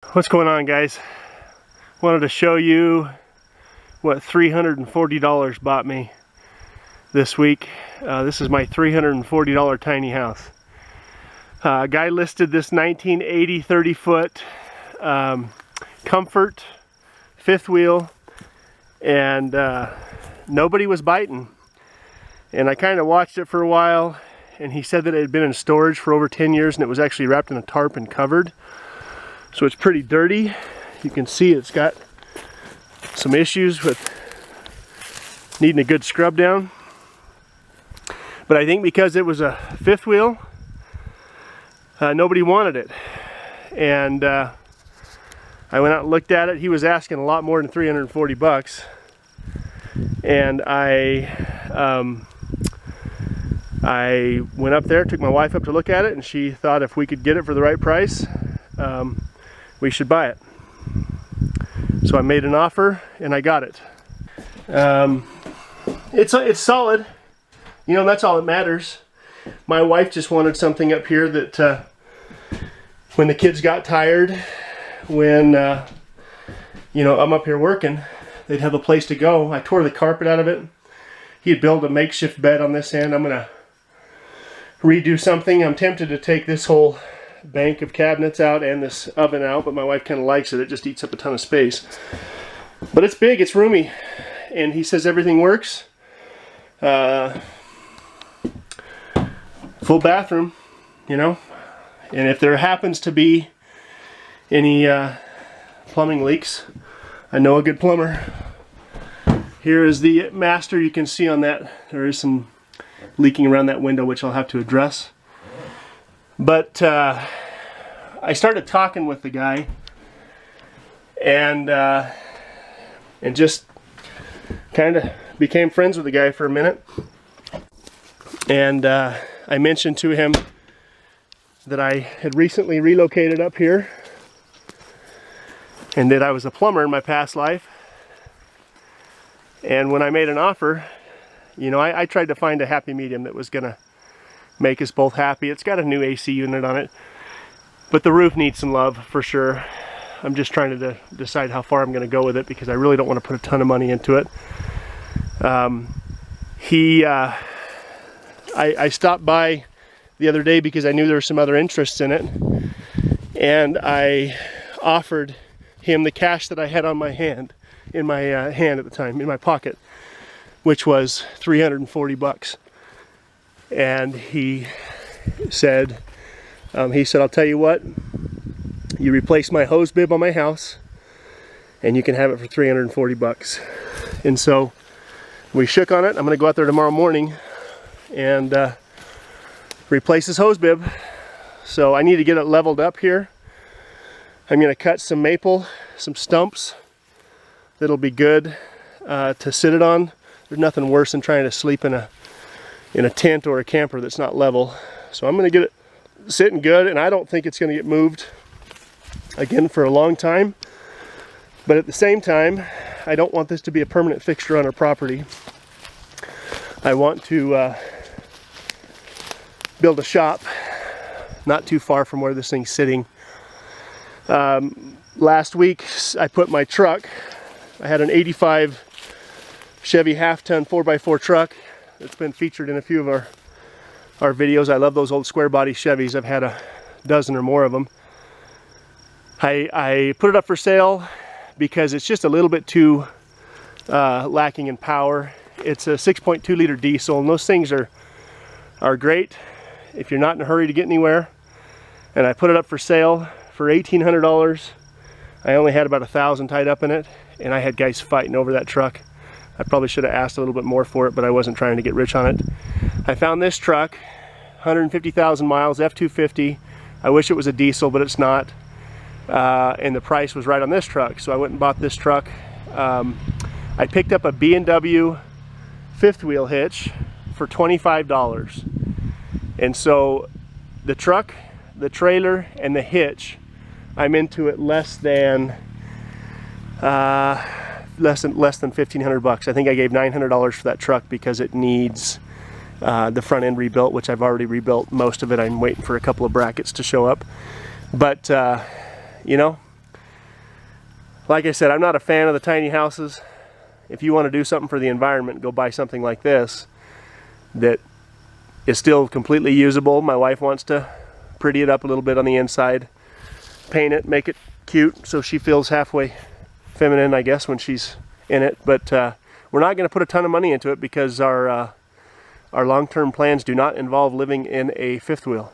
What's going on, guys? Wanted to show you what $340 bought me this week. This is my $340 tiny house. Guy listed this 1980 30-foot comfort fifth wheel, and nobody was biting. And I kind of watched it for a while, and he said that it had been in storage for over 10 years and it was actually wrapped in a tarp and covered. So it's pretty dirty. You can see it's got some issues with needing a good scrub down. But I think because it was a fifth wheel, nobody wanted it. And I went out and looked at it. He was asking a lot more than 340 bucks. And I went up there, took my wife up to look at it, and she thought if we could get it for the right price, we should buy it. So I made an offer and I got it. It's solid, you know, that's all that matters. My wife just wanted something up here that when the kids got tired, when you know, I'm up here working, they'd have a place to go. I tore the carpet out of it. He had built a makeshift bed on this end. I'm gonna redo something. I'm tempted to take this whole bank of cabinets out and this oven out, but my wife kind of likes it. It just eats up a ton of space. But it's big, it's roomy, and he says everything works. Full bathroom, you know, and if there happens to be any plumbing leaks, I know a good plumber. Here is the master. You can see on that there is some leaking around that window, which I'll have to address. But I started talking with the guy, and just kind of became friends with the guy for a minute. And I mentioned to him that I had recently relocated up here, and that I was a plumber in my past life. And when I made an offer, you know, I tried to find a happy medium that was gonna make us both happy. It's got a new AC unit on it, but the roof needs some love for sure. I'm just trying to decide how far I'm going to go with it, because I really don't want to put a ton of money into it. I stopped by the other day because I knew there were some other interests in it, and I offered him the cash that I had on my hand, in my hand at the time, in my pocket, which was 340 bucks. And he said, I'll tell you what, you replace my hose bib on my house and you can have it for 340 bucks. And so we shook on it. I'm gonna go out there tomorrow morning and replace this hose bib. So I need to get it leveled up here. I'm gonna cut some maple, some stumps that'll be good to sit it on. There's nothing worse than trying to sleep in a tent or a camper that's not level. So I'm going to get it sitting good, and I don't think it's going to get moved again for a long time. But at the same time, I don't want this to be a permanent fixture on our property. I want to build a shop not too far from where this thing's sitting. Last week I put my truck, I had an 85 Chevy half-ton 4x4 truck. It's been featured in a few of our videos. I love those old square body Chevys. I've had a dozen or more of them. I put it up for sale because it's just a little bit too lacking in power. It's a 6.2 liter diesel, and those things are great if you're not in a hurry to get anywhere. And I put it up for sale for $1,800. I only had about 1,000 tied up in it, and I had guys fighting over that truck. I probably should have asked a little bit more for it, but I wasn't trying to get rich on it. I found this truck, 150,000 miles, F250. I wish it was a diesel, but it's not. And the price was right on this truck, so I went and bought this truck. I picked up a B&W fifth wheel hitch for $25. And so the truck, the trailer, and the hitch, I'm into it less than $1,500. I think I gave $900 for that truck because it needs the front end rebuilt, which I've already rebuilt most of it. I'm waiting for a couple of brackets to show up. But you know, like I said, I'm not a fan of the tiny houses. If you want to do something for the environment, go buy something like this that is still completely usable. My wife wants to pretty it up a little bit on the inside, paint it, make it cute so she feels halfway feminine, I guess, when she's in it. But we're not going to put a ton of money into it because our long-term plans do not involve living in a fifth wheel.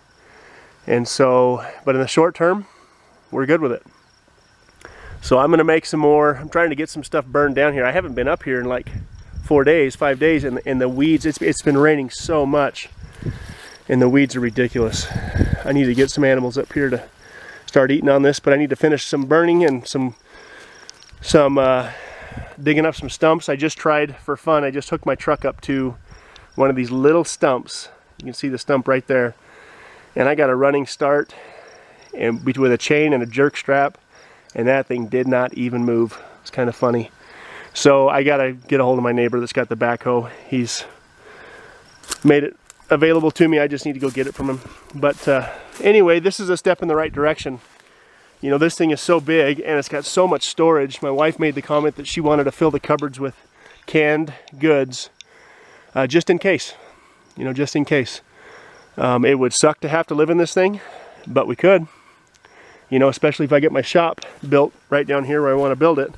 And so, but in the short term, we're good with it. So I'm going to make some more. I'm trying to get some stuff burned down here. I haven't been up here in like 4 days, 5 days, and the weeds, it's been raining so much, and the weeds are ridiculous. I need to get some animals up here to start eating on this, but I need to finish some burning and some digging up some stumps. I just tried for fun. I just hooked my truck up to one of these little stumps. You can see the stump right there. And I got a running start and with a chain and a jerk strap, and that thing did not even move. It's kind of funny. So I gotta get a hold of my neighbor that's got the backhoe. He's made it available to me. I just need to go get it from him. But anyway, this is a step in the right direction. You know, this thing is so big and it's got so much storage. My wife made the comment that she wanted to fill the cupboards with canned goods, just in case. You know, just in case. It would suck to have to live in this thing, but we could. You know, especially if I get my shop built right down here where I want to build it.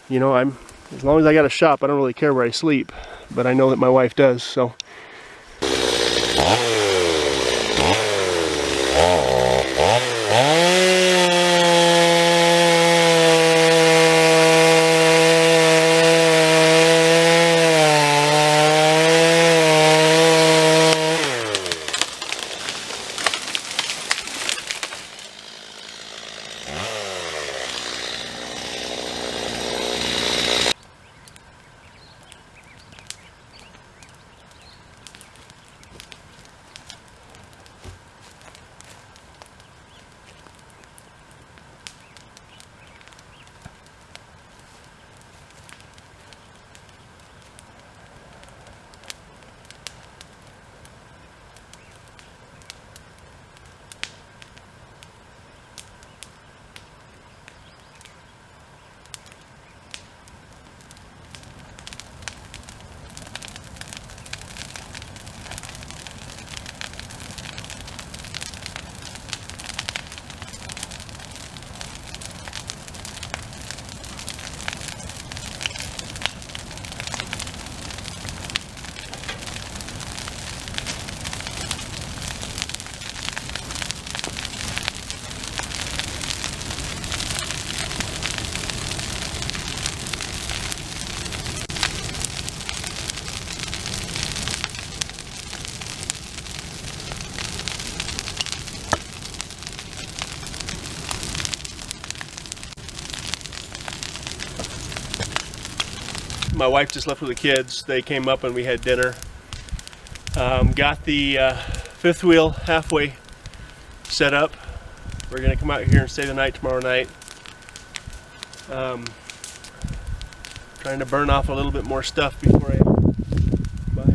You know, as long as I got a shop, I don't really care where I sleep, but I know that my wife does, so. My wife just left with the kids. They came up and we had dinner. Got the fifth wheel halfway set up. We're gonna come out here and stay the night tomorrow night. Trying to burn off a little bit more stuff before I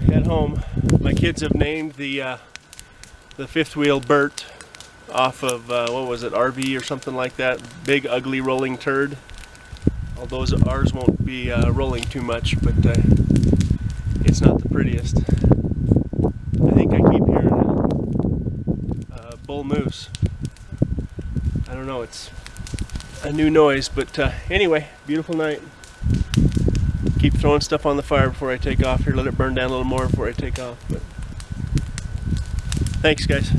head home. My kids have named the fifth wheel B.U.R.T off of what was it, RV or something like that. Big ugly rolling turd. Although ours won't be rolling too much, but it's not the prettiest. I think I keep hearing a bull moose. I don't know, it's a new noise, but anyway, beautiful night. Keep throwing stuff on the fire before I take off here. Let it burn down a little more before I take off. But thanks, guys.